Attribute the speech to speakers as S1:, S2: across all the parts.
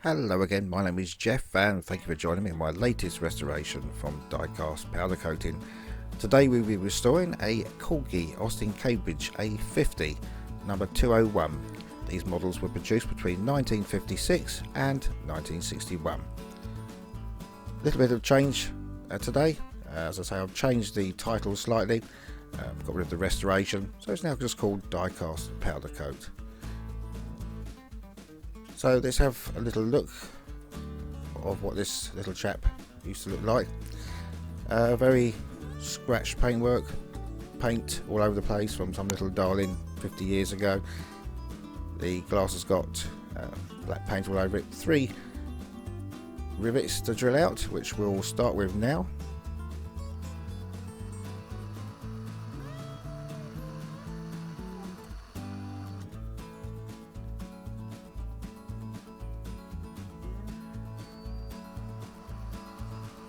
S1: Hello again, my name is Jeff and thank you for joining me in my latest restoration from die-cast powder coating. Today we'll be restoring a Corgi Austin Cambridge A50 number 201. These models were produced between 1956 and 1961. A little bit of change today. As I say, I've changed the title slightly, got rid of the restoration, so it's now just called die-cast powder coat. So let's have a little look of what this little chap used to look like. Very scratched paintwork, paint all over the place from some little darling 50 years ago. The glass has got black paint all over it. 3 rivets to drill out, which we'll start with now.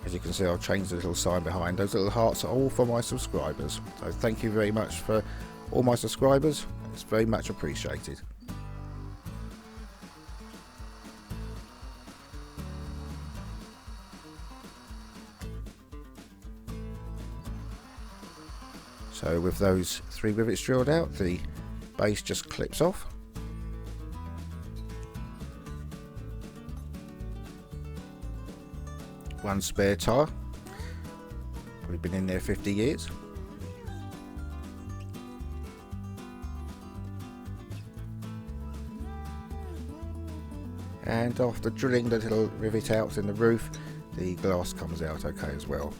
S1: As you can see, I've changed the little sign behind. Those little hearts are all for my subscribers. So thank you very much for all my subscribers. It's very much appreciated. So with those 3 rivets drilled out, the base just clips off. One spare tyre, probably been in there 50 years. And after drilling the little rivet out in the roof, the glass comes out okay as well.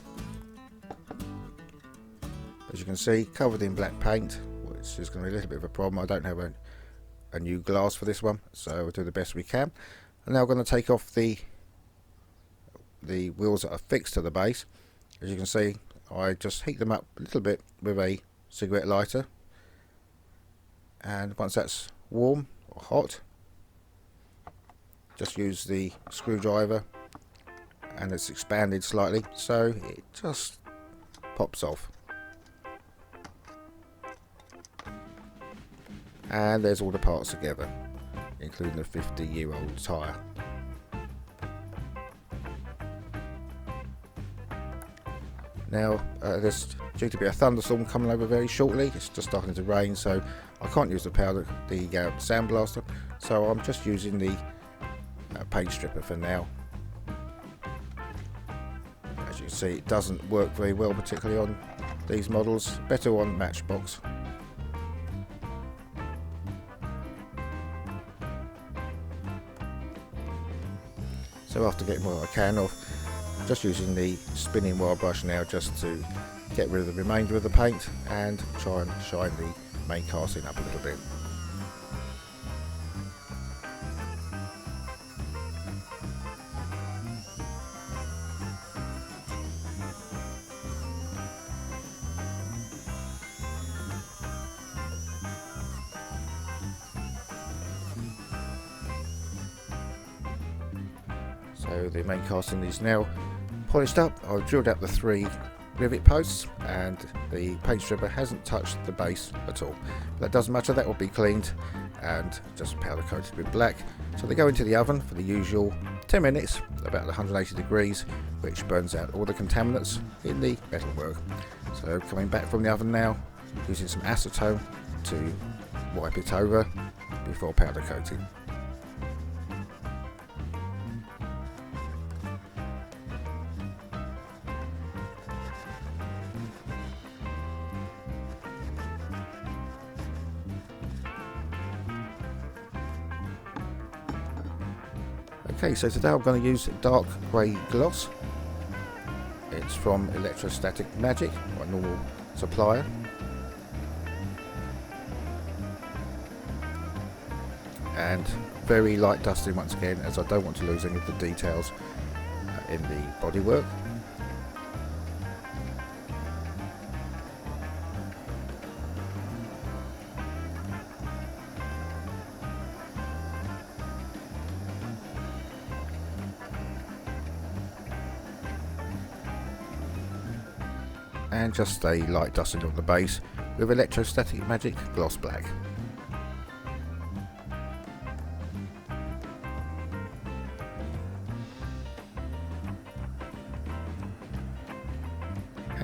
S1: As you can see, covered in black paint, which is going to be a little bit of a problem. I don't have a new glass for this one, so we'll do the best we can. And now I'm going to take off the wheels that are fixed to the base. As you can see, I just heat them up a little bit with a cigarette lighter, and once that's warm or hot, just use the screwdriver, and it's expanded slightly so it just pops off. And there's all the parts together, including the 50-year-old tyre. Now there's due to be a thunderstorm coming over very shortly. It's just starting to rain, so I can't use the sandblaster, so I'm just using the paint stripper for now. As you can see, it doesn't work very well, particularly on these models. Better on Matchbox. So after getting what I can off, just using the spinning wire brush now just to get rid of the remainder of the paint and try and shine the main casting up a little bit. So the main casting is now polished up. I've drilled out the 3 rivet posts and the paint stripper hasn't touched the base at all. But that doesn't matter, that will be cleaned and just powder coated with black. So they go into the oven for the usual 10 minutes, about 180 degrees, which burns out all the contaminants in the metalwork. So coming back from the oven now, using some acetone to wipe it over before powder coating. Okay, so today I'm going to use dark grey gloss. It's from Electrostatic Magic, my normal supplier. And very light dusting once again, as I don't want to lose any of the details in the bodywork. And just a light dusting on the base with Electrostatic Magic Gloss Black.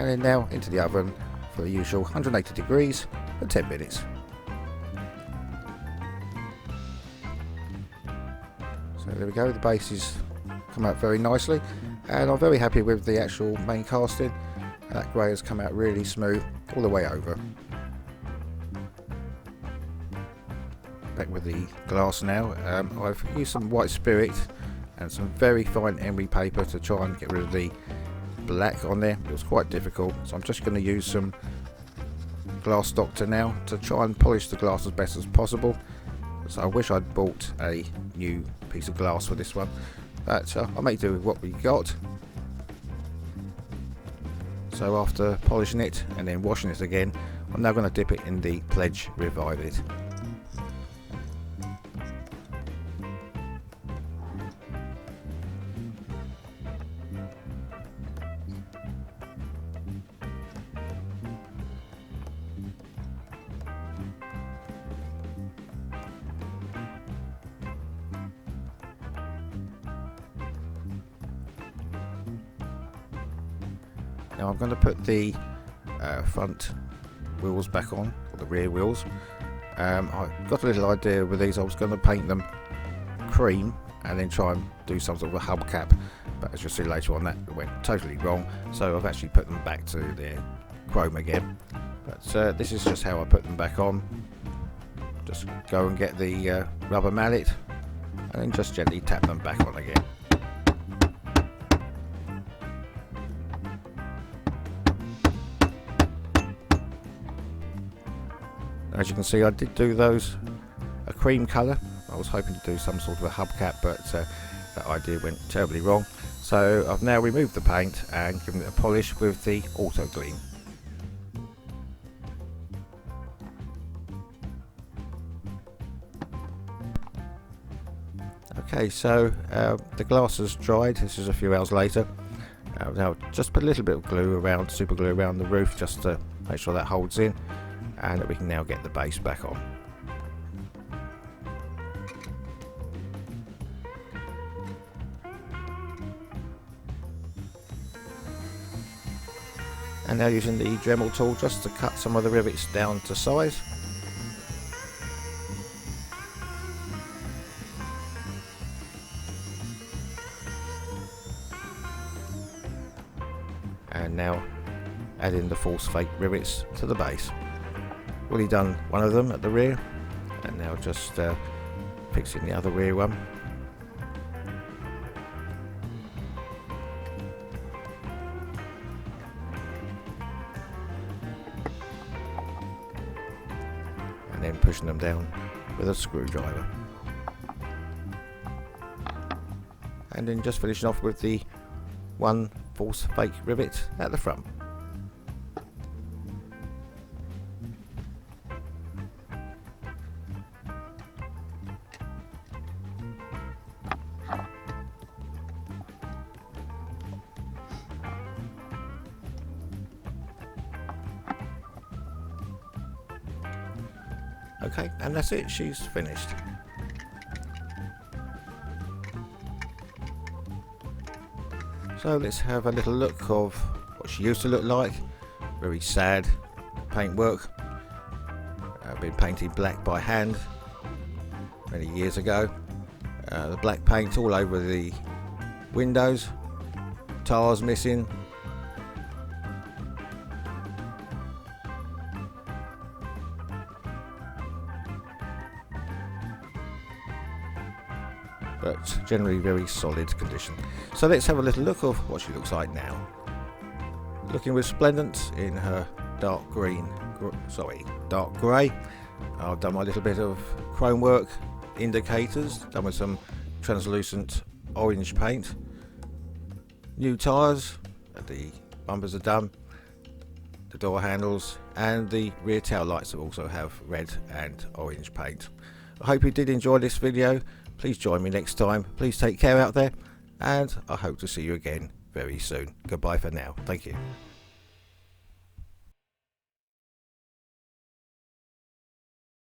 S1: and then now into the oven for the usual 180 degrees for 10 minutes. So there we go, the base has come out very nicely, and I'm very happy with the actual main casting. That grey has come out really smooth all the way over. Back with the glass now. I've used some white spirit and some very fine emery paper to try and get rid of the black on there. It was quite difficult, so I'm just going to use some glass doctor now to try and polish the glass as best as possible. So I wish I'd bought a new piece of glass for this one, but I'll make do with what we got. So after polishing it and then washing it again, I'm now going to dip it in the Pledge Revive It. Now I'm going to put the front wheels back on, or the rear wheels. I got a little idea with these. I was going to paint them cream and then try and do some sort of a hubcap, but as you'll see later on, that went totally wrong. So I've actually put them back to their chrome again. But this is just how I put them back on. Just go and get the rubber mallet and then just gently tap them back on again. As you can see, I did do those a cream colour. I was hoping to do some sort of a hubcap, but that idea went terribly wrong. So I've now removed the paint and given it a polish with the Auto Gleam. Okay, so the glass has dried. This is a few hours later. Now just put a little bit of glue around, super glue around the roof, just to make sure that holds in, and that we can now get the base back on. And now using the Dremel tool just to cut some of the rivets down to size. And now add in the false fake rivets to the base. Already done one of them at the rear, and now just fixing the other rear one. And then pushing them down with a screwdriver. And then just finishing off with the one false fake rivet at the front. Okay, and that's it, she's finished. So let's have a little look of what she used to look like. Very sad paintwork. Been painted black by hand many years ago. The black paint all over the windows, tires missing. But generally very solid condition. So let's have a little look of what she looks like now. Looking resplendent in her dark grey. I've done my little bit of chrome work, indicators, done with some translucent orange paint. New tyres, the bumpers are done, the door handles, and the rear tail lights also have red and orange paint. I hope you did enjoy this video. Please join me next time. Please take care out there, and I hope to see you again very soon. Goodbye for now. Thank you.